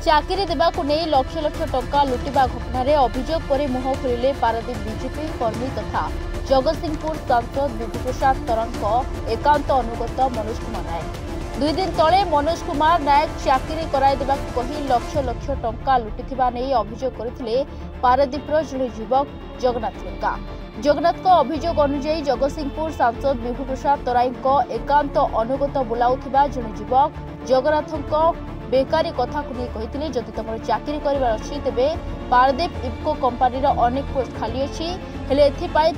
चाकरी देवाक नहीं लक्ष लक्ष टंका लुटिबा घटना अभियोग पर मुह खोलिले पारादीप बीजेपी कर्मी तथा जगतसिंहपुर सांसद विभू प्रसाद तरंग एकांत अनुगत मनोज कुमार नायक। 2 दिन तले मनोज कुमार नायक चाकरी कराई देवाक कही लक्ष लक्ष टंका लुटिथिबा नहीं अभियोग करथिले पारादीपर जड़े युवक जगन्नाथ लेंगा। जगन्नाथ को अभियोग अनुसार जगतसिंहपुर सांसद विभू प्रसाद तराई एकांत अनुगत बुलाउथिबा जड़े युवक जगन्नाथ बेकारी कथा को नहीं कही जदि तुम चाकरी करार अच्छी तेरे पारादीप इफ्को कंपानी अनेक पोस्ट खाली अच्छी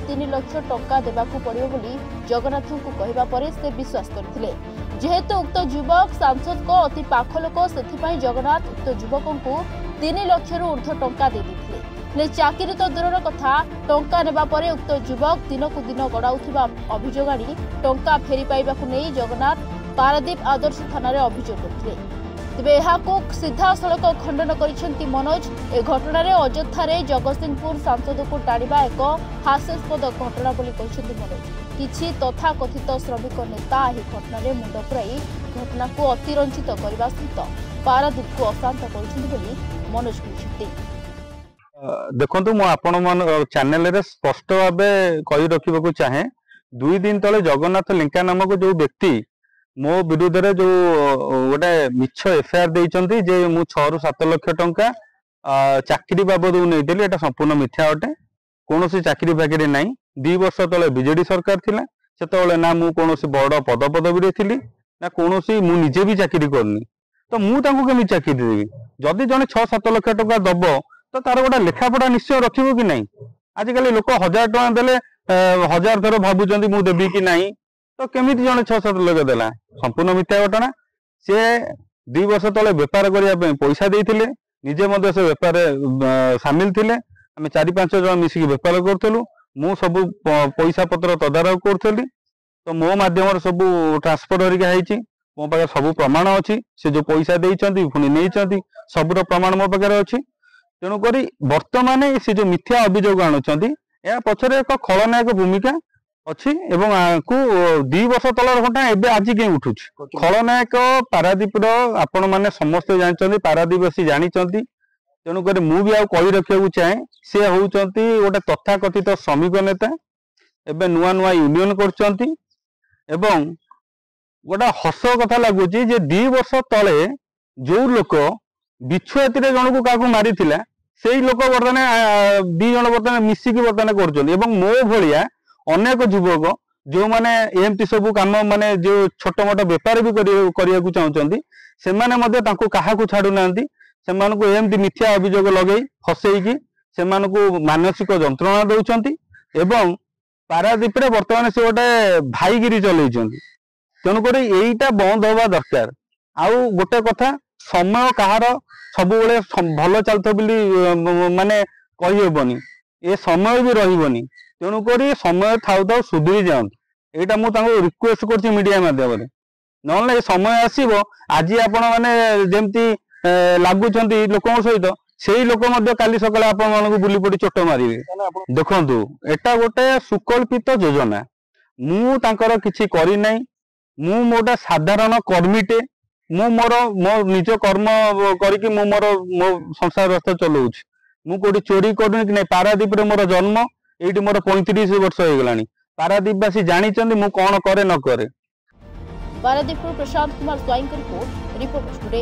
3 लाख टंका देवाक पड़ो बोली जगन्नाथ को कहवा पर से विश्वास करते। जेहेतु उक्त युवक सांसद को अति पाख लोक से जगन्नाथ उक्त युवक को 3 लाख ऊर्ध्व टंका दे देते। चाकरी तो दूर कथा टंका नेबा परे उक्त युवक दिन को दिन गड़ाउथिबा अभियोग आनी टंका फेरी पाइबा नहीं जगन्नाथ पारादीप आदर्श थाना अभियोग करते। तेबे यहाको सीधा सड़क खंडन करिसेंती मनोज। ए घटना रे अयोध्या जगतसिंहपुर सांसद को टाणिबा एक हास्यास्पद घटना बोली कहिसेंती मनोज। किछि तथाकथित श्रमिक नेता एही घटना रे मुंड पुराई घटना को अतिरंजित करबा सहित पारादीप को अशांत करिसेंती बोली मनोज कहिसेंती। देखंतु मो आपण मन चैनल रे स्पष्ट भाबे कहि रखिबा चाहे 2 दिन तले जगन्नाथ लेंका नामक जो व्यक्ति मो विरुद्ध रे जो गोटे मिछ एफआईआर देइचंती जे मु 6 ରୁ 7 लाख टंका चाकरी बाबद नहीं एटा संपूर्ण मिथ्या अटे। कोनोसी चाकरी बाकरी नहीं। 2 वर्ष तले बीजेडी सरकार थिला सेतबेले ना मु कोनोसी बड़ पद पदवी रे थिली ना कोनोसी मु निजे भी चाकरी करनी तो मु तांको केमि चाकरी देबी। जदि जने 6-7 लाख टंका दबो तो तार गोटा लेखापड़ा निश्चय रखिबो कि नहीं। आजिकल लोक 1000 टंका देले 1000 थर भाबुचंती मु देबी कि नहीं तो केमिति जने 6-7 लाख देला संपूर्ण मिथ्या घटना। से 2 वर्ष तले व्यापार करने पैसा देइथिले निजे मध्य से व्यापार सामिल थिले। आम 4-5 जन मिसिक व्यापार करूँ मु सब पैसा पत्र तदारख करी तो मो माध्यम सब ट्रांसफर हरिका मो पाखे सब प्रमाण अच्छी से जो पैसा देइचंती पुणी नहीं सबूर प्रमाण मो पाखे अच्छी। तेणुक बर्तमान से जो मिथ्या अभियोग आणुचंती या पछरे एक खलनायक भूमिका अच्छी एवं 2 वर्ष तलर घटना एबे आज के उठुछ। खलनायक पारादीप आपण माने समस्त जानचंती पारादीपवासी जानिचंती। तेणुक मु भी कही रखा चाहे से होउचंती गोटे तथाकथित श्रमिक नेता एबे नुआ नुआ यूनियन करचंती एवं गोटे हस कथा लगुच 2 वर्ष तले जो लोक बिछुआती जन को क्या मारी से लोक बर्तमान 2 जन बर्तमान मिसिकी बर्तमान कर मो भाया अनेक युवक जो माने एमती सब काम माने जो छोट मोट व्यापार भी करिया चाहते से माने क्या छाड़ू ना से एमती मिथ्या अभियोग लगे फसैकी से मानसिक जंत्रणा दौरान एवं पारादीप बर्तमान से गोटे भाईगिरी चलती। तेणुक यहीटा बंद हवा दरकार। आउ गोटे कथा समय कहार सब भल चलता माने कहीहबनी ए समय भी रही। तेणुक समय थाउ थाउ सुधरी जाऊँ यहाँ मुझे रिक्वेस्ट कर मीडिया मध्यम ना समय आसब आज आपण मैंने जमती लगुंट लोक सहित से लोक काली सकाल आपण बुली पड़ी चोट मारे। देखु एटा गोटे सुकल्पित योजना मुझे किसी करना मु मोटा साधारण कर्मीटे मु मो निज कर्म करके मो संसार व्यवस्था चलाऊँ मु कोटी चोरी करूनी कि नहीं। पारादीप मोर जन्म ये मोर 35 वर्ष हो गलानी। पारादीपवासी जानी मु कौन करे न करे। पारादीप प्रशांत कुमार स्वाई रिपोर्ट टुडे।